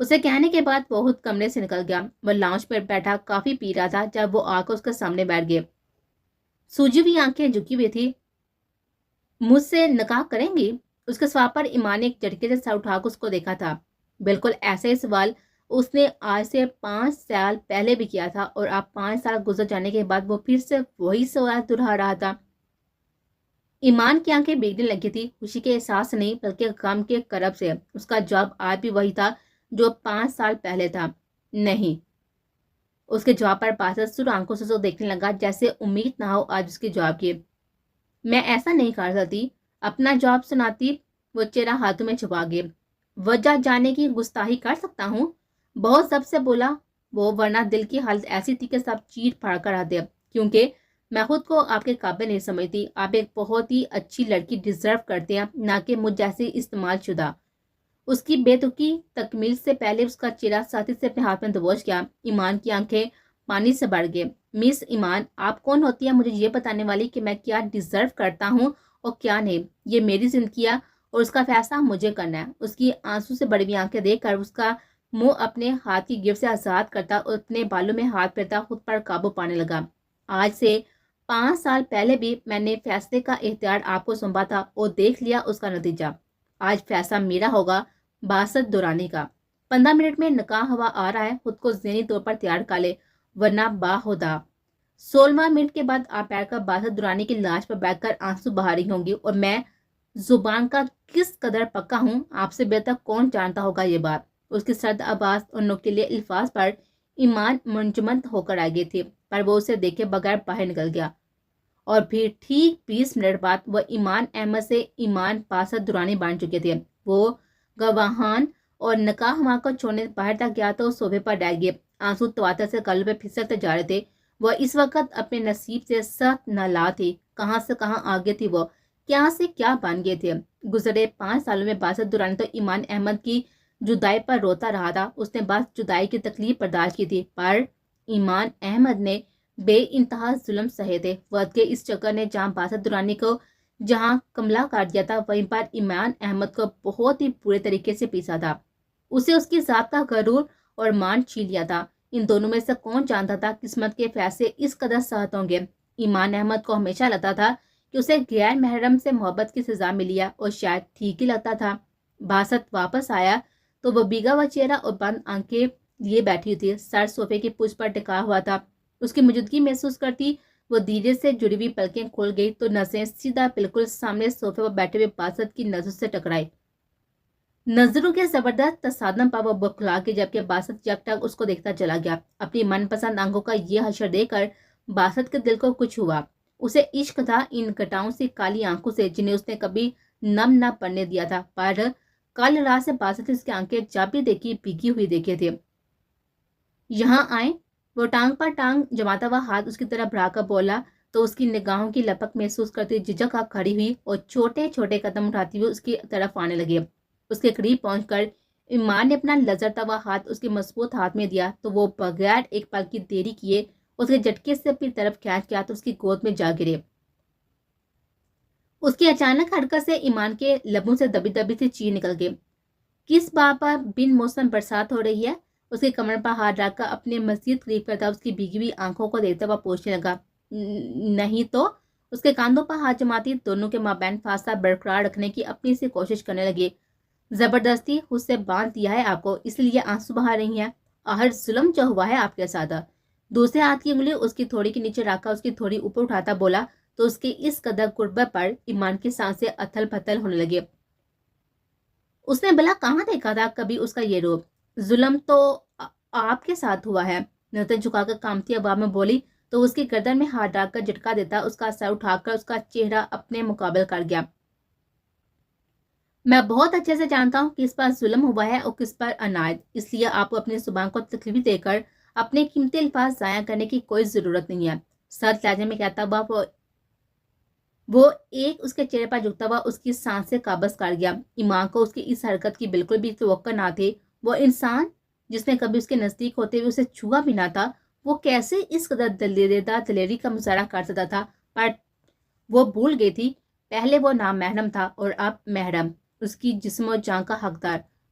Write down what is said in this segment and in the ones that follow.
اسے کہنے کے بعد وہ خود کمرے سے نکل گیا۔ وہ لاؤنج پر بیٹھا کافی پی رہا تھا جب وہ آ کر اس کے سامنے بیٹھ گئے۔ سوجی ہوئی آنکھیں جھکی ہوئی تھی۔ مجھ سے نکاح کریں گی؟ اس کے سوال پر ایمان نے ایک جھٹکے سے سر اٹھا کر اس کو دیکھا تھا۔ بالکل ایسا ہی سوال اس نے آج سے 5 سال پہلے بھی کیا تھا، اور اب 5 سال گزر جانے کے بعد وہ پھر سے وہی سوال دہرا رہا تھا۔ ایمان کی آنکھیں بھیگنے لگی تھی، خوشی کے احساس سے نہیں بلکہ غم کے کرب سے۔ اس کا جواب آج بھی وہی تھا جو 5 سال پہلے تھا۔ نہیں۔ اس کے جواب پر باسط سر آنکھوں سے دیکھنے لگا جیسے امید نہ ہو آج اس کے جواب کی۔ میں ایسا نہیں کر سکتی، اپنا جواب سناتی۔ وہ چہرہ ہاتھوں میں چھپا گئے۔ وجہ جانے کی گستاخی کر سکتا ہوں؟ بہت سب سے بولا وہ، ورنہ دل کی حالت ایسی تھی کہ سب چیٹ پھاڑ کر آتے، کیونکہ میں خود کو آپ کے قابل نہیں سمجھتی۔ آپ ایک بہت ہی اچھی لڑکی ڈیزرو کرتے ہیں، نہ کہ مجھ جیسی استعمال شدہ۔ اس کی بے تکی تکمیل سے پہلے اس کا چہرہ ساتھی سے اپنے ہاتھ میں دبوچ گیا۔ ایمان کی آنکھیں پانی سے بڑھ گئے۔ مس ایمان، آپ کون ہوتی ہیں مجھے یہ بتانے والی کہ میں کیا ڈیزرو کرتا ہوں اور کیا نہیں؟ یہ میری زندگی ہے اور اس کا فیصلہ مجھے کرنا ہے۔ اس کی آنسو سے بڑی ہوئی آنکھیں دیکھ کر اس کا منہ اپنے ہاتھ کی گرفت سے آزاد کرتا اور اپنے بالوں میں ہاتھ پھیرتا خود پر قابو پانے لگا۔ آج سے 5 سال پہلے بھی میں نے فیصلے کا اختیار آپ کو سونپا تھا اور دیکھ لیا اس کا نتیجہ۔ آج فیصلہ میرا ہوگا، باسط دورانی کا۔ 15 منٹ میں نکاح ہوا آ رہا ہے، خود کو ذہنی طور پر تیار کر لے ورنہ باہدا۔ 16واں منٹ کے بعد آپ بیٹھ کر باسط دورانی کی لاش پر بیٹھ کر آنسو بہا رہی ہوں گی، اور میں زبان کا کس قدر پکا ہوں آپ سے بہتر کون جانتا ہوگا یہ بات۔ اس کی سرد آواز اور نکیلے الفاظ پر ایمان منجمد ہو کر آ گئی تھی، پر وہ اسے دیکھے بغیر باہر نکل گیا۔ اور پھر ٹھیک 20 منٹ بعد وہ ایمان احمد سے ایمان باسط دورانی بن چکے تھے۔ وہ گواہان اور نکاح ہوا کو چھوڑنے باہر تک گیا تو صوفے پر ڈال گئے۔ آنسو تواتر سے قلب پہ پھسلتے جا رہے تھے۔ وہ اس وقت اپنے نصیب سے سخت نالا تھی۔ کہاں سے کہاں آگے تھی وہ، کیا سے کیا بن گئے تھے۔ گزرے 5 سالوں میں باسط دورانی تو ایمان احمد کی جدائی پر روتا رہا تھا۔ اس نے بس جدائی کی تکلیف برداشت کی تھی، پر ایمان احمد نے بے انتہا ظلم سہے تھے۔ وقت کے اس چکر نے جہاں باسط دورانی کو جہاں کملا کر دیا تھا، وہیں پر ایمان احمد کو بہت ہی برے طریقے سے پیسا تھا۔ اسے اس کی ذات کا غرور اور مان چھین لیا تھا۔ ان دونوں میں سے کون جانتا تھا قسمت کے فیصلے اس قدر سخت ہوں گے۔ ایمان احمد کو ہمیشہ لگتا تھا کہ اسے غیر محرم سے محبت کی سزا ملی ہے، اور شاید ٹھیک ہی لگتا تھا۔ باسط واپس آیا تو وہ بھیگا ہوا چہرہ اور بند آنکھیں لیے بیٹھی تھی، سر صوفے کی پشت پر ٹکا ہوا تھا۔ اس کی موجودگی محسوس کرتی وہ دھیرے سے جڑی ہوئی پلکیں کھول گئی تو نظریں سیدھا بالکل سامنے صوفے پر بیٹھے ہوئے باسط کی نظر سے ٹکرائی۔ نظروں کے زبردست تصادم پر وہ بکھلا کے، جبکہ باسط یک ٹک اس کو دیکھتا چلا گیا۔ اپنی من پسند آنکھوں کا یہ حشر دیکھ کر باسط کے دل کو کچھ ہوا۔ اسے عشق تھا ان گٹاؤں سے کالی آنکھوں سے جنہیں اس نے کبھی نم نہ پڑنے دیا تھا، پر کل رات سے باسط اس کی آنکھیں جب بھی دیکھی بھیگی ہوئی دیکھے تھے۔ یہاں آئیں، وہ ٹانگ پر ٹانگ جماتا ہوا ہاتھ اس کی طرف بڑھا کر بولا تو اس کی نگاہوں کی لپک محسوس کرتی جھجک کر کھڑی ہوئی اور چھوٹے چھوٹے قدم اٹھاتی ہوئی اس کی طرف آنے لگے۔ اس کے قریب پہنچ کر ایمان نے اپنا لذرتا ہوا ہاتھ اس کے مضبوط ہاتھ میں دیا تو وہ بغیر ایک پل کی دیری کیے اس کے جھٹکے سے اپنی طرف کھینچ گیا تو اس کی گود میں جا گرے۔ اس کی اچانک حرکت سے ایمان کے لبوں سے دبی دبی سے چیر نکل گئی۔ کس بات پر بن موسم برسات ہو رہی ہے؟ اس کے کمر پر ہاتھ رکھ کر اپنے مزید قریب کرتا اس کی بھیگی ہوئی آنکھوں کو دیکھتا ہوا پوچھنے لگا۔ نہیں تو؟ اس کے کاندھوں پر ہاتھ جماتی دونوں کے مابین فاصلہ برقرار رکھنے کی اپنی سے کوشش کرنے لگی۔ زبردستی خود سے باندھ دیا ہے آپ کو، اس لیے آنسو بہا رہی ہیں؟ آخر ظلم جو ہوا ہے آپ کے ساتھ۔ دوسرے ہاتھ کی انگلی اس کی تھوڑی کے نیچے رکھ کر اس کی تھوڑی اوپر اٹھاتا بولا تو اس کے اس قدر قربت پر ایمان کی سانسیں اتھل پتھل ہونے لگے۔ اس نے بلا کہاں دیکھا تھا کبھی اس کا یہ روپ؟ ظلم تو آپ کے ساتھ ہوا ہے، نظر جھکا کر کامتی آواز میں بولی تو اس کی گردن میں ہاتھ ڈال کر جھٹکا دیتا اس کا سر اٹھا کر اس کا چہرہ اپنے مقابل کر گیا۔ میں بہت اچھے سے جانتا ہوں کس پر ظلم ہوا ہے اور کس پر عنایت، اس لیے آپ کو اپنی زبان کو تکلیف دے کر اپنے قیمتی الفاظ ضائع کرنے کی کوئی ضرورت نہیں ہے۔ سخت لہجے میں کہتا ہوا وہ ایک اس کے چہرے پر جھکتا ہوا اس کی سانس سے قابض کر گیا۔ ایمان کو اس کی اس حرکت کی بالکل بھی توقع نہ تھی۔ وہ انسان جس نے کبھی اس کے نزدیک ہوتے ہوئے اسے چھوا بھی نہ تھا، وہ کیسے اس قدر دلیری کا مظاہرہ کر سکتا تھا؟ پر وہ بھول گئی تھی، پہلے وہ نامحرم تھا اور اب محرم، اس کی جسم و جان کا حقدار۔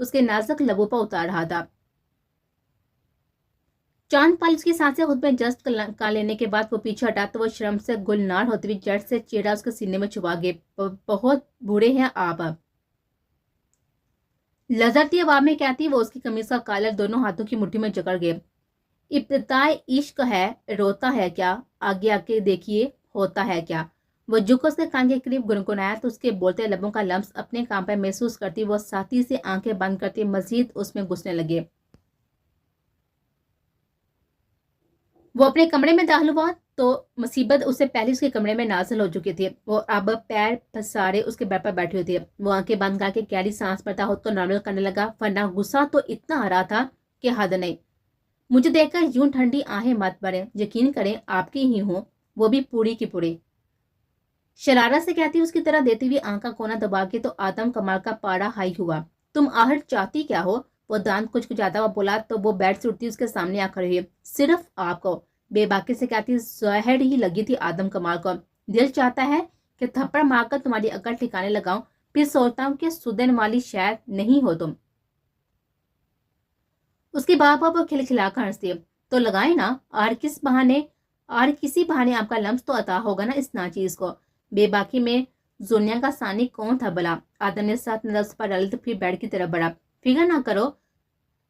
اس کے نازک لبوں پر اتار رہا تھا۔ چاند پال اس کی سانسیں خود میں جست کا لینے کے بعد وہ پیچھے ہٹا تو وہ شرم سے گلنار ہوتی ہوئی جٹ سے چیڑا اس کے سینے میں چھپا گئے۔ بہت بوڑھے ہیں آپ اب، لذرتی آواز میں کہتی وہ اس کی قمیض کا کالر دونوں ہاتھوں کی مٹھی میں جکڑ گئے۔ ابتدائے عشق ہے، روتا ہے کیا، آگے آ کے دیکھیے ہوتا ہے کیا۔ وہ جھک اس کے کان کے قریب گنگنایا تو اس کے بولتے لبوں کا لمس اپنے کام پہ محسوس کرتی وہ ساتھی سے آنکھیں بند کرتی مزید اس میں گھسنے لگے۔ وہ اپنے کمرے میں داخل ہوا تو مصیبت اس سے پہلے اس کے کمرے میں نازل ہو چکی تھی۔ وہ اب پیر پسارے اس کے بیڈ پر بیٹھی ہوئی تھی۔ وہ آنکھیں بند کر کے گہری سانس پڑتا خود کو نارمل کرنے لگا، ورنہ غصہ تو اتنا آ رہا تھا کہ حد نہیں۔ مجھے دیکھ کر یوں ٹھنڈی آہیں مت بھریں، یقین کریں آپ کی ہی ہوں، وہ بھی پوری کی پوری۔ شرارت سے کہتی اس کی طرح دیتی ہوئی آنکھ کا کونا دبا کے تو آدم کمال کا پاڑا ہائی ہوا۔ تم آہر چاہتی کیا ہو؟ وہ دانت کچھ کچاتا ہوا بولا تو وہ بیڈ سے اٹھتی اس کے سامنے آ کھڑی ہوئی۔ صرف آپ کو، بے باکی سے کہتی زہر ہی لگی تھی آدم کمال کو۔ دل چاہتا ہے کہ تھپڑ مار کر تمہاری عقل ٹھکانے لگاؤں، پھر سوچتا ہوں کہ سدن والی شاید نہیں ہو تم۔ اس کی بابا وہ کھلکھلا کر ہنستی، تو لگائے نا، اور کسی بہانے آپ کا لمس تو عطا ہوگا نا اس ناچیز کو۔ بے باکی میں زونیا کا ثانی کون تھا بلا؟ آدم نے ساتھ نظر پر ڈالی تو پھر بیڈ کی طرف بڑھا۔ فکر نہ کرو،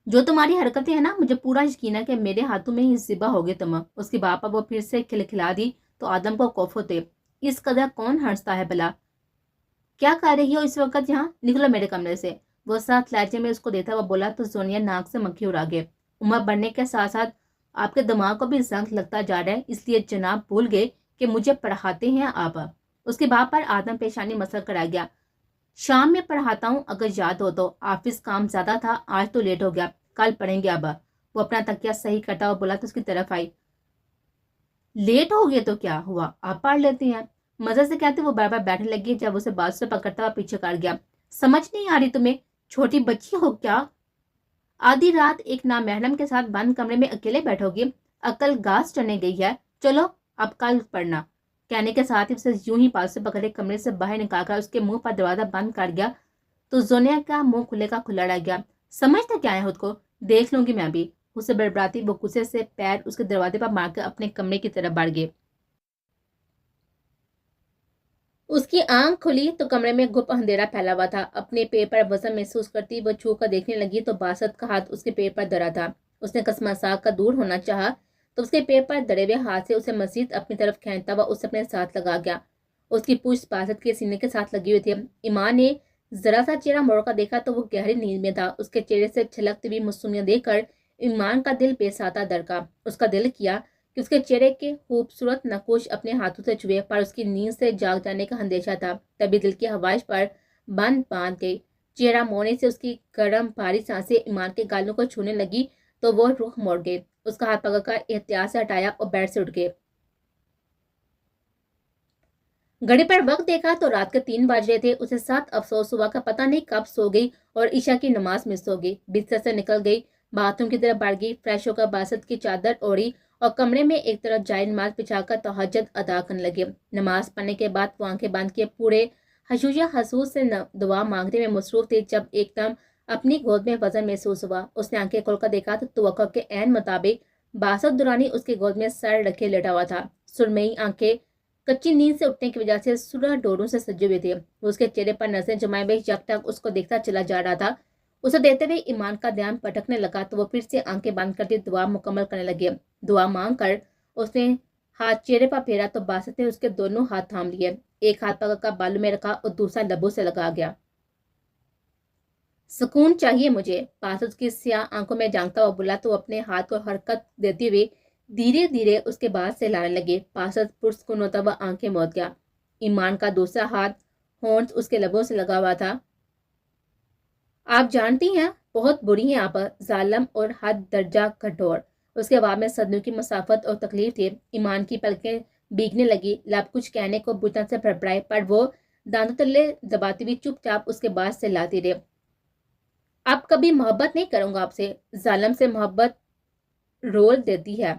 جو تمہاری حرکتیں ہیں نا، مجھے پورا یقین ہے کہ میرے ہاتھوں میں ہی ذبح ہوگے تم۔ اس کی باپا وہ پھر سے کھلکھلا دی تو آدم کو خوف ہوتے، اس قدر کون ہنستا ہے بلا؟ کیا کر رہی ہو اس وقت یہاں؟ نکلو میرے کمرے سے، وہ ساتھ لہجے میں اس کو دیتا ہوا بولا تو زونیا ناک سے مکھی اڑا گئے۔ عمر بڑھنے کے ساتھ ساتھ آپ کے دماغ کو بھی زنگ لگتا جا رہا ہے، اس لیے جناب بھول گئے کہ مجھے پڑھاتے ہیں آپ؟ اس کے باپ پر آدم پیشانی مسل کر آ گیا۔ شام میں پڑھاتا ہوں اگر یاد ہو تو، آفس کام زیادہ تھا آج تو لیٹ ہو گیا، کل پڑھیں گے اب۔ وہ اپنا تکیہ صحیح کرتا ہوا بولا تو اس کی طرف آئی۔ لیٹ ہو گئے تو کیا ہوا، آپ پڑھ لیتے ہیں، مزے سے کہتے وہ بار بار بیٹھنے لگی جب اسے بازو سے پکڑتا ہوا پیچھے کر گیا۔ سمجھ نہیں آ رہی تمہیں، چھوٹی بچی ہو کیا؟ آدھی رات ایک نامحرم کے ساتھ بند کمرے میں اکیلے بیٹھو گی؟ عقل گاس چڑھنے گئی ہے، چلو اب کل پڑھنا۔ کہنے کے ساتھ ہی اسے یوں ہی پاس سے پکڑے کمرے سے باہر نکال کر اس کے منہ پر دروازہ بند کر گیا تو زونیا کا منہ کھلے کا کھلا رہ گیا۔ سمجھتے کیا ہے خود کو، دیکھ لوں گی میں بھی۔ اسے بڑبڑاتی وہ غصے سے پیر اس کے دروازے پر مار کر اپنے کمرے کی طرف بڑھ گئے۔ اس کی آنکھ کھلی تو کمرے میں گپ اندھیرا پھیلا ہوا تھا۔ اپنے پیر پر وزن محسوس کرتی وہ چھو کر دیکھنے لگی تو باسط کا ہاتھ اس کے پیر پر دھرا تھا۔ اس نے کسمسا کر دور ہونا چاہا تو اس کے پیر پر دھرے ہوئے ہاتھ سے اسے مزید اپنی طرف کھینچتا ہوا اسے اپنے ساتھ لگا گیا۔ اس کی پوچھ باسط کے سینے کے ساتھ لگی ہوئی تھی۔ ایمان نے ذرا سا چہرہ موڑ کر دیکھا تو وہ گہری نیند میں تھا۔ اس کے چہرے سے چھلکتی ہوئی معصومیت دیکھ کر ایمان کا دل بے ساتا دھڑکا۔ اس کا دل کیا کہ اس کے چہرے کے خوبصورت نقوش اپنے ہاتھوں سے چھوئے، پر اس کی نیند سے جاگ جانے کا اندیشہ تھا۔ تبھی دل کی ہوائش پر بند باندھ گئی، چہرہ موڑنے سے اس کی گرم بھاری سانسیں ایمان کے گالوں کو چھونے لگی تو وہ رخ موڑ گئے، اس کا ہاتھ پکڑ کر احتیاط سے ہٹایا اور بیڈ سے اٹھ گئے۔ گھڑی پر وقت دیکھا تو رات کے 3 بج رہے تھے۔ اسے ساتھ افسوس ہوا کہ پتہ نہیں کب سو گئی اور عشاء کی نماز مس ہو گئی۔ بستر سے نکل گئی، باتھ روم کی طرف بڑھ گئی، فریش ہو کر باسط کی چادر اوڑھی اور کمرے میں ایک طرف جائے نماز بچھا کر تہجد ادا کرنے لگے۔ نماز پڑھنے کے بعد وہ آنکھیں بند کیے پورے خشوع حسوس سے دعا مانگنے میں مصروف تھی جب ایک دم اپنی گود میں وزن محسوس ہوا۔ اس نے آنکھیں کھول کر دیکھا تو توقع کے عین مطابق باسط دورانی اس کی گود میں سر رکھے لیٹا ہوا تھا۔ سرمئی آنکھیں کچی نیند سے اٹھنے کی وجہ سے سرخ ڈوروں سے سجے ہوئے تھے۔ وہ اس کے چہرے پر نظریں جمائے ہوئے یک ٹک اس کو دیکھتا چلا جا رہا تھا۔ اسے دیکھتے ہوئے ایمان کا دھیان پٹکنے لگا تو وہ پھر سے آنکھیں بند کرتی دعا مکمل کرنے لگے۔ دعا مانگ کر اس نے ہاتھ چہرے پر پھیرا تو باسط نے اس کے دونوں ہاتھ تھام لیے، ایک ہاتھ پکڑ کر بالوں میں رکھا اور دوسرا لبوں سے لگا گیا۔ سکون چاہیے مجھے، باسط کی سیاہ آنکھوں میں جھانکتا ہوا بولا تو اپنے ہاتھ کو حرکت دیتے ہوئے دھیرے دھیرے اس کے بعد سے لانے لگے۔ باسط پرسکون ہوتا ہوا آنکھیں موند گیا۔ ایمان کا دوسرا ہاتھ ہونٹ اس کے لبوں سے لگا ہوا تھا۔ آپ جانتی ہیں بہت بری ہیں آپ، ظالم اور حد درجہ کٹھور۔ اس کے بعد میں صدمے کی مسافت اور تکلیف تھی۔ ایمان کی پلکیں بھیگنے لگی، لب کچھ کہنے کو بچن سے پھڑپڑائے پر وہ دانتوں تلے دباتی ہوئی چپ چاپ اس کے بعد سے لاتی رہے۔ اب کبھی محبت نہیں کروں گا آپ سے، ظالم سے محبت رول دیتی ہے۔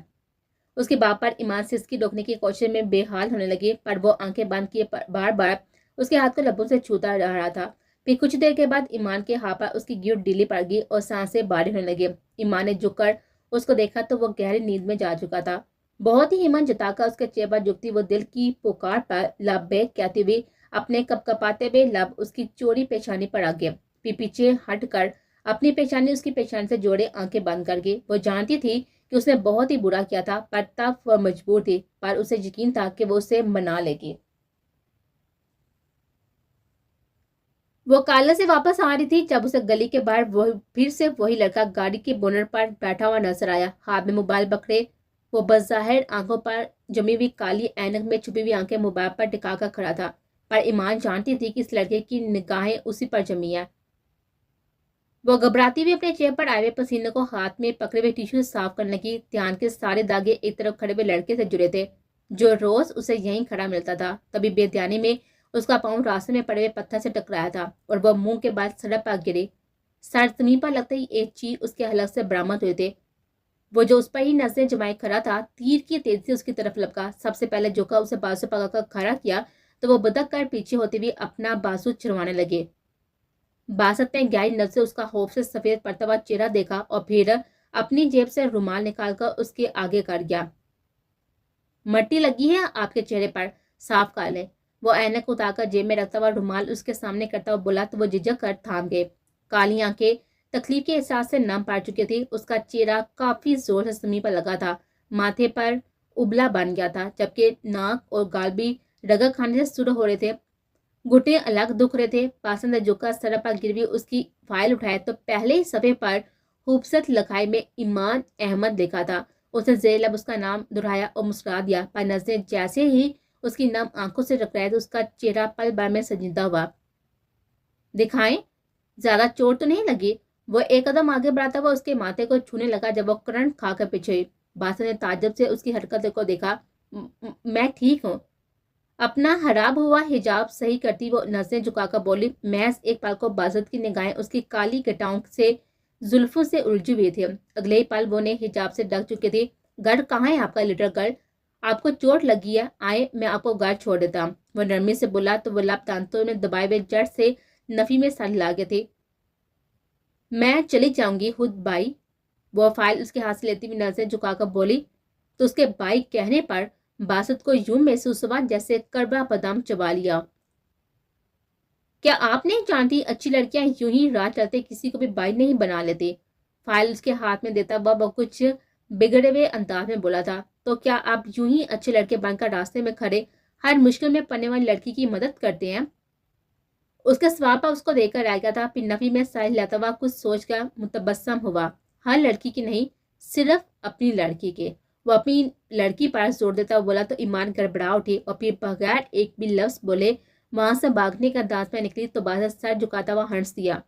اس کے باپ پر ایمان سے اس کی روکنے کی کوشش میں بے حال ہونے لگی پر وہ آنکھیں بند کیے بار بار اس کے ہاتھ کو لبوں سے چھوتا رہا تھا۔ پھر کچھ دیر کے بعد ایمان کے ہاتھ پر اس کی گیٹ ڈیلی پڑ گئی اور سانسیں بھاری ہونے لگی۔ ایمان نے جھک کر اس کو دیکھا تو وہ گہری نیند میں جا چکا تھا۔ بہت ہی ہمت جتا کر اس کے چہرے پر جھکتی وہ دل کی پکار پر لبیک کہتی ہوئی اپنے کپ کپاتے ہوئے لب اس کی چوری پیشانی پر آ گئے۔ پھر پیچھے ہٹ کر اپنی پیشانی اس کی پیشانی سے جوڑے آنکھیں بند کر گئی۔ وہ جانتی تھی کہ اس نے بہت ہی برا کیا تھا، پر تب وہ مجبور تھی، پر اسے یقین تھا کہ وہ اسے منا لے گی۔ وہ کالج سے واپس آ رہی تھی جب اسے گلی کے باہر پھر سے وہی لڑکا گاڑی کے بونٹ پر بیٹھا ہوا نظر آیا، ہاتھ میں موبائل پکڑے۔ وہ بظاہر آنکھوں پر جمی ہوئی کالی اینک میں چھپی ہوئی آنکھیں موبائل پر ٹکا کر کھڑا تھا، پر ایمان جانتی تھی کہ اس لڑکے کی نگاہیں اسی پر جمی ہیں۔ وہ گھبراتی ہوئی اپنے چہرے پر آئے ہوئے پسینے کو ہاتھ میں پکڑے ہوئے ٹیشو صاف کرنے لگی۔ دھیان کے سارے داغے ایک طرف کھڑے ہوئے لڑکے سے جڑے تھے جو روز اسے یہیں کھڑا ملتا تھا۔ تبھی بے دھیانی میں اس کا پاؤں راستے میں پڑے ہوئے پتھر سے ٹکرایا تھا اور وہ منہ کے بعد سڑک پر گری۔ سر زمین پر لگتے ہی ایک چیز اس کے حلق سے برآمد ہوئے تھے۔ وہ جو اس پر ہی نظریں جمائے کھڑا تھا تیر کی تیزی سے اس کی طرف لپکا۔ سب سے پہلے جھکا اسے بازو پکڑ کر کھڑا کیا تو وہ بدک کر پیچھے ہوتے ہوئے اپنا بازو چھڑوانے لگے۔ باسط نے گہری نظر سے اس کا خوف سے سفید پڑتا ہوا چہرہ دیکھا اور پھر اپنی جیب سے رومال نکال کر اس کے آگے کر گیا۔ مٹی لگی ہے آپ کے چہرے پر، صاف کر لیں۔ وہ اینک اتار کر جیب میں رکھتا ہوا رومال اس کے سامنے کرتا ہوا بولا تو وہ جھجک کر تھام گئے۔ کالی آنکھیں تکلیف کے احساس سے نم پڑ چکی تھی۔ اس کا چہرہ کافی زور سے زمین پر لگا تھا، ماتھے پر ابلا بن گیا تھا، جبکہ ناک اور گال بھی رگڑ کھانے سے سرخ ہو رہے تھے۔ گھٹنے الگ دکھ رہے تھے۔ پاسند جھکا سڑک پر گروی اس کی فائل اٹھائے تو پہلے ہی صفحے پر خوبصورت لکھائی میں ایمان احمد لکھا تھا۔ اس نے زیر لب اس کا نام دہرایا اور مسکرا دیا، پر نظریں جیسے ہی اس کی نم آنکھوں سے ٹکرائے تو اس کا چہرہ پل بھر میں سنجیدہ ہوا۔ دکھائیں، زیادہ چوٹ تو نہیں لگی؟ وہ ایک قدم آگے بڑھاتا ہوا اس کے ماتھے کو چھونے لگا جب وہ کرنٹ کھا کر پیچھے ہوئی۔ باسط نے تعجب سے اس کی حرکتوں کو دیکھا۔ میں ٹھیک ہوں۔ اپنا خراب ہوا حجاب صحیح کرتی وہ نظریں جھکا کر بولی۔ محض ایک پل کو باسط کی نگاہیں اس کی کالی گٹاؤں سے زلفوں سے الجھی ہوئی تھی۔ اگلے ہی پل وہ نے حجاب سے ڈھک چکی تھی۔ گھر کہاں ہے آپ کا لٹل گرل؟ آپ کو چوٹ لگی ہے؟ آئے میں آپ کو گھر چھوڑ دیتا ہوں، وہ نرمی سے بولا تو وہ لب دانتوں میں دبائے ہوئے جڑ سے نفی میں سر ہلا گئے تھے۔ میں چلی جاؤں گی خود بائی، وہ فائل اس کے ہاتھ سے لیتی ہوئی نظریں جھکا کر بولی تو اس کے بائی کہنے پر باسط کو یوں محسوس ہوا جیسے کڑوا بادام چبا لیا۔ کیا آپ نہیں جانتی اچھی لڑکیاں یوں ہی راہ چلتے کسی کو بھی بائی نہیں بنا لیتی؟ فائل اس کے ہاتھ میں دیتا ہوا وہ کچھ بگڑے ہوئے انداز میں بولا تھا۔ تو کیا آپ یوں ہی اچھے لڑکے بن کر راستے میں کھڑے ہر مشکل میں پڑنے والی لڑکی کی مدد کرتے ہیں؟ اس کے سوال پر اس کو دیکھ کر رہ گیا تھا، پھر نفی میں سر ہلاتا ہوا کچھ سوچ کر متبسم ہوا۔ ہر لڑکی کی نہیں، صرف اپنی لڑکی کے، وہ اپنی لڑکی پر زور دیتا ہوا بولا تو ایمان گڑبڑا اٹھی اور پھر بغیر ایک بھی لفظ بولے وہاں سے بھاگنے کا انداز میں نکلی تو باسط سر جھکاتا ہوا ہنس دیا۔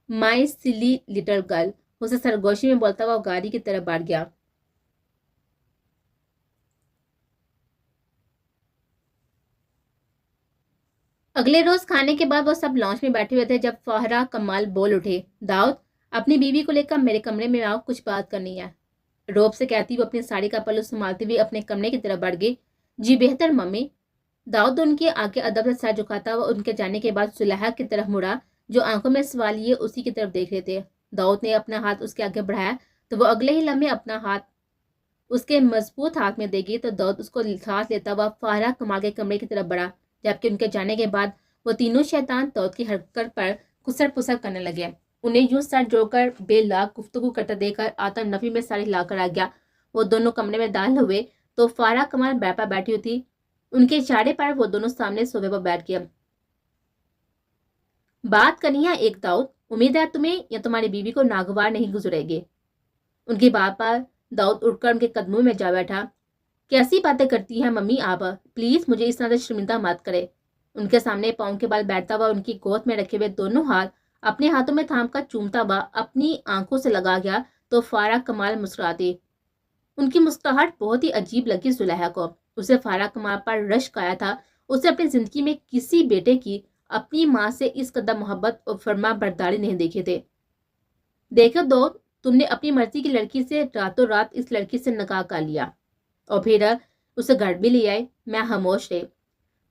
مائی سلی لٹل گرل، اسے سرگوشی میں بولتا ہوا گاڑی کی طرف بڑھ گیا۔ اگلے روز کھانے کے بعد وہ سب لانچ میں بیٹھے ہوئے تھے جب فہرا کمال بول اٹھے۔ داؤد، اپنی بیوی کو لے کر میرے کمرے میں آؤ، کچھ بات کرنی ہے، روب سے کہتی وہ اپنی ساڑی کا پلو سنبھالتی ہوئی اپنے کمرے کی طرف بڑھ گئی۔ جی بہتر ممی۔ داؤد ان کے آگے ادب سے سر جھکاتا ہوا ان کے جانے کے بعد زلیخا کی طرف مڑا جو آنکھوں میں سوال لیے اسی کی طرف دیکھ رہے تھے۔ داؤد نے اپنا ہاتھ اس کے آگے بڑھایا تو وہ اگلے ہی لمحے اپنا ہاتھ اس کے مضبوط ہاتھ میں دے گی تو داؤد اس کو ساتھ لیتا ہوا فہرا کمال کے کمرے کی طرف بڑھا، جبکہ ان کے جانے کے بعد وہ تینوں شیطان داؤد کی حرکت پر کسر پسر کرنے لگے۔ انہیں یوں سر جوڑ کر بے لاگ گفتگو کرتے دیکھ کر آتم نفی میں سر ہلا کر آ گیا۔ وہ دونوں کمرے میں داخل ہوئے تو فہرا کمال بیڈ پر بیٹھی ہوئی تھی۔ ان کے اشارے پر وہ دونوں سامنے صوفے پر بیٹھ گیا۔ بات کرنی ہے ایک داؤد، امید ہے تمہیں یا تمہاری بیوی کو ناگوار نہیں گزرے گی۔ ان کی بات پر داؤد اٹھ کر ان کے قدموں میں جا بیٹھا۔ کیسی باتیں کرتی ہیں ممی آپ، پلیز مجھے اس طرح سے شرمندہ مت کرے۔ ان کے سامنے پاؤں کے بال بیٹھتا ہوا ان کی گود میں رکھے ہوئے دونوں ہاتھ اپنے ہاتھوں میں تھام کر چومتا ہوا اپنی آنکھوں سے لگا گیا تو فہرا کمال مسکراتی۔ ان کی مسکراہٹ بہت ہی عجیب لگی زلیخا کو۔ اسے فہرا کمال پر رشک آیا تھا۔ اسے اپنی زندگی میں کسی بیٹے کی اپنی ماں سے اس قدر محبت اور فرما برداری نہیں دیکھے تھے۔ دیکھو دو، تم نے اپنی مرضی کی لڑکی سے راتوں رات اس لڑکی سے نکاح کر لیا اور پھر اسے گھر بھی لے آئے۔ میں خاموش رہی۔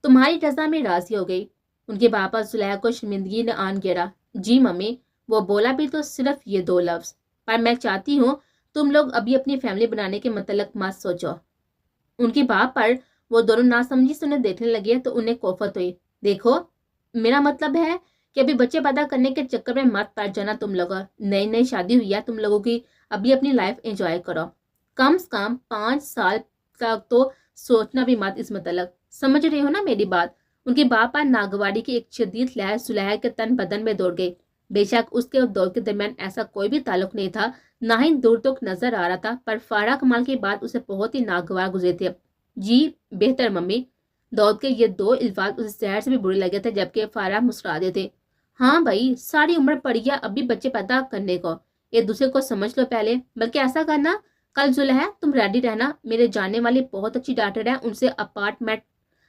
تمہاری رضا میں راضی ہو گئی۔ ان کے پاپا زلیخا کو شرمندگی نے آن گرا۔ جی ممی، وہ بولا بھی تو صرف یہ 2 لفظ، پر میں چاہتی ہوں تم لوگ ابھی اپنی فیملی بنانے کے متعلق مت سوچو۔ ان کی بات پر وہ دونوں ناسمجھی سے انہیں دیکھنے لگے تو انہیں کوفت ہوئی۔ دیکھو، میرا مطلب ہے کہ ابھی بچے پیدا کرنے کے چکر میں مت پڑ جانا تم لوگ۔ نئی نئی شادی ہوئی ہے تم لوگوں کی، ابھی اپنی لائف انجوائے کرو۔ کم سے کم 5 سال تک تو سوچنا بھی مت اس متعلق۔ سمجھ رہی ہو نا میری بات؟ ان کے باپ پر ناگواری کی ایک شدید لہر زلیخا کے تن بدن میں دوڑ گئی۔ بے شک اس کے اور دولت کے درمیان ایسا کوئی بھی تعلق نہیں تھا، نہ ہی دور تک نظر آ رہا تھا، پر فارغ کمال کی بات اسے بہت ہی ناگوار گزری تھی۔ جی بہتر ممی۔ دولت کے یہ 2 الفاظ اسے زہر سے بھی برے لگے تھے، جبکہ فارغ مسکراتے تھے۔ ہاں بھائی، ساری عمر پڑی ہے ابھی بچے پیدا کرنے کو، ایک دوسرے کو سمجھ لو پہلے۔ بلکہ ایسا کرنا، کل زلیخا تم ریڈی رہنا، میرے جاننے والی بہت اچھی ڈاکٹر ہے، ان سے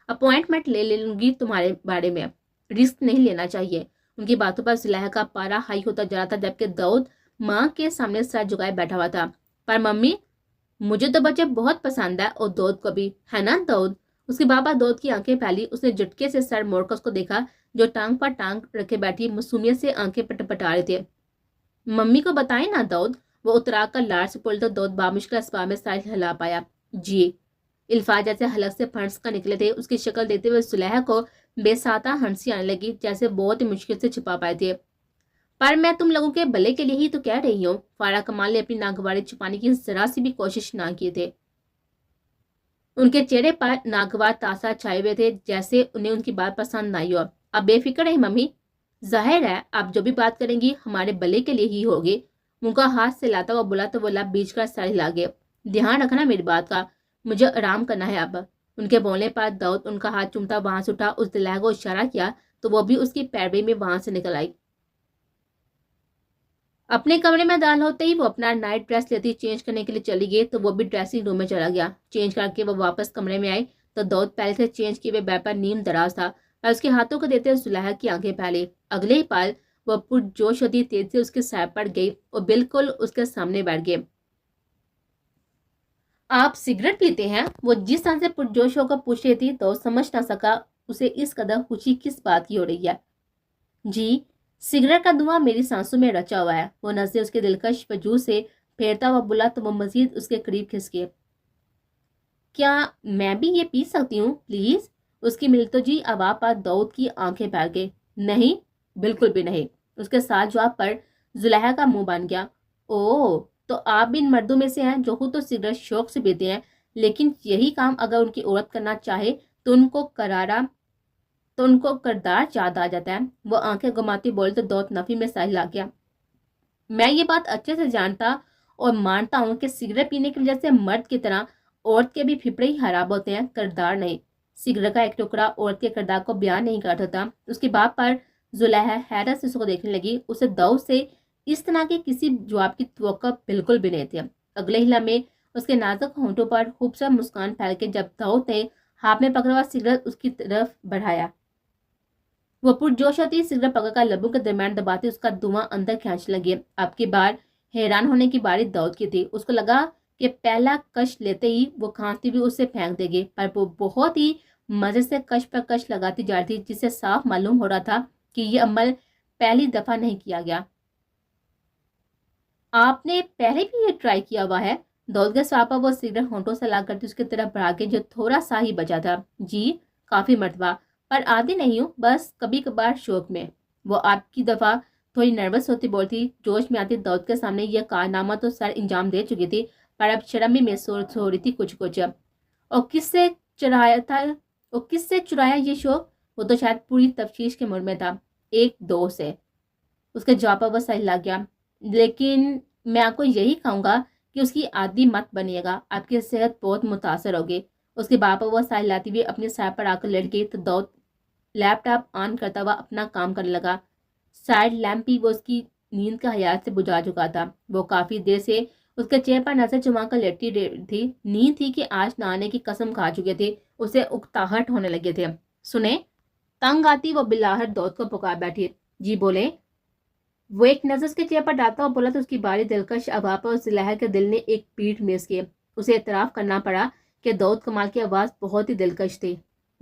اپوائنٹمنٹ لے لوں گی تمہارے بارے میں۔ رسک نہیں لینا چاہیے۔ ان کی باتوں پر زلیخا کا پارا ہائی ہوتا جا رہا تھا، جبکہ داؤد ماں کے سامنے سر جھکائے بیٹھا ہوا تھا۔ پر ممی، مجھے تو بچے بہت پسند ہے، اور داؤد کو بھی، ہے نا داؤد؟ اس کے بابا داؤد کی آنکھیں پھیلی، اس نے جھٹکے سے سر موڑ کر اس کو دیکھا، جو ٹانگ پر ٹانگ رکھے بیٹھی معصومیت سے آنکھیں پٹپٹا رہے تھے۔ ممی کو بتائیں نا داؤد۔ وہ اترا کر لاڑ سے پڑ تو داؤد بامشکل اسباب میں سر ہلا پایا۔ جی۔ الفاظ جیسے حلق سے پھنس کر نکلے تھے۔ اس کی شکل دیکھتے ہوئے زلیخا کو بے ساختہ ہنسی آنے لگی، جیسے بہت ہی مشکل سے چھپا پائے تھے۔ پر میں تم لوگوں کے بھلے کے لیے ہی تو کہہ رہی ہوں۔ فارغ کمال نے اپنی ناگواری چھپانے کی ذرا سی بھی کوشش نہ کی تھے۔ ان کے چہرے پر ناگوار تاثر چھائے ہوئے تھے، جیسے انہیں ان کی بات پسند نہ ہو۔ اب بے فکر رہے ممی، ظاہر ہے آپ جو بھی بات کریں گی ہمارے بھلے کے لیے ہی ہوگی۔ ان کا ہاتھ سے لاتا ہوا بولا تو وہ لب بیچ کر سر ہلا گئے۔ دھیان رکھنا میری بات کا، مجھے آرام کرنا ہے اب۔ ان کے بولنے پر داؤد ان کا ہاتھ چومتا وہاں سے اٹھا، اس زلیخا کو اشارہ کیا تو وہ بھی اس کی پیروی میں وہاں سے نکل آئی۔ اپنے کمرے میں داخل ہوتے ہی وہ اپنا نائٹ ڈریس لیتی چینج کرنے کے لیے چلی گئی تو وہ بھی ڈریسنگ روم میں چلا گیا۔ چینج کر کے وہ واپس کمرے میں آئی تو داؤد پہلے سے چینج کیے ہوئے بیڈ پر نیم دراز تھا اور اس کے ہاتھوں کو دیتے زلیخا کی آنکھیں پھیلی۔ اگلے ہی پل وہ پرجوش ہوتی تیزی سے اس کے سائے پر گئی اور بالکل اس کے سامنے بیٹھ گئے۔ آپ سگریٹ پیتے ہیں؟ وہ جس طرح سے پرجوش ہو کر پوچھ رہی تھی تو سمجھ نہ سکا اسے اس قدر خوشی کس بات کی ہو رہی ہے۔ جی، سگریٹ کا دھواں میری سانسوں میں رچا ہوا ہے۔ وہ نظریں اس کے دلکش وجود سے پھیرتا ہوا بولا تو وہ مزید اس کے قریب کھس گئے۔ کیا میں بھی یہ پی سکتی ہوں پلیز؟ اس کی ملتجی آواز پر داؤد کی آنکھیں پھیل گئی۔ نہیں، بالکل بھی نہیں۔ اس کے ساتھ جواب پر زلیخا کا منہ بن گیا۔ اوہ، تو آپ بھی ان مردوں میں سے ہیں جو خود تو سگریٹ شوق سے پیتے ہیں، لیکن یہی کام اگر ان کی عورت کرنا چاہے تو ان کو کردار یاد آ جاتا ہے۔ وہ آنکھیں گھماتی بولے تو داؤد نفی میں سر ہلا گیا۔ میں یہ بات اچھے سے جانتا اور مانتا ہوں کہ سگریٹ پینے کی وجہ سے مرد کی طرح عورت کے بھی پھپڑے ہی خراب ہوتے ہیں، کردار نہیں۔ سگریٹ کا ایک ٹکڑا عورت کے کردار کو بیان نہیں کر سکتا۔ اس کی بات پر زلیخا حیرت سے اس کو دیکھنے لگی۔ اسے داؤد سے اس طرح کے کسی جواب کی توقع بالکل بھی نہیں تھی۔ اگلے ہی لمحے اس کے نازک ہونٹوں پر خوبصورت مسکان پھیل کے جب داؤد نے ہاتھ میں پکڑا ہوا سگریٹ اس کی طرف بڑھایا، وہ پرجوش ہوتی سگریٹ پکڑ کر لبوں کے درمیان دباتے اس کا دھواں اندر کھینچنے لگی۔ اب کی بار حیران ہونے کی باری داؤد کی تھی۔ اس کو لگا کہ پہلا کش لیتے ہی وہ کھانستی ہوئی اسے پھینک دے گی، پر وہ بہت ہی مزے سے کش پر کش لگاتی جا رہی تھی، جس سے صاف معلوم ہو رہا تھا کہ یہ عمل پہلی دفعہ نہیں کیا گیا۔ آپ نے پہلے بھی یہ ٹرائی کیا ہوا ہے؟ داؤد کے سوال پر وہ سگریٹ ہونٹوں سے لا کرتی اس کی طرف بڑھا کے جو تھوڑا سا ہی بچا تھا۔ جی، کافی مرتبہ، پر عادی نہیں ہوں، بس کبھی کبھار شوق میں۔ وہ آپ کی دفعہ تھوڑی نروس ہوتی بولتی، جوش میں آتی داؤد کے سامنے یہ کارنامہ تو سر انجام دے چکی تھی، پر اب شرم بھی محسوس ہو رہی تھی کچھ۔ اور کس سے چرایا یہ شوق؟ وہ تو شاید پوری تفتیش کے موڈ میں تھا۔ ایک دو سے، اس کے جواب پر وہ سر ہلا گیا۔ لیکن میں آپ کو یہی کہوں گا کہ اس کی عادی مت بنیے گا، آپ کی صحت بہت متاثر ہوگی۔ اس کے باپ پر وہ سر ہلاتی ہوئی اپنے سائے پر آ کر لیٹ گئی تو داؤد لیپ ٹاپ آن کرتا ہوا اپنا کام کرنے لگا۔ سائڈ لیمپ بھی وہ اس کی نیند کا حیات سے بجھا چکا تھا۔ وہ کافی دیر سے اس کے چہرے پر نظر جما کر لیٹی تھی۔ نیند تھی کہ آج نہ آنے کی قسم کھا چکے تھے، اسے اکتاہٹ ہونے لگے تھے۔ سنیں، تنگ آتی وہ بلاہٹ داؤد کو پکار بیٹھی۔ جی بولیں۔ وہ ایک نظر اس کے چہرے پر ڈالتا ہوا بولا تو اس کی باری دلکش آواز پر زلیخا کے دل نے ایک پیٹ میز کی۔ اسے اعتراف کرنا پڑا کہ داؤد کمال کی آواز بہت ہی دلکش تھی۔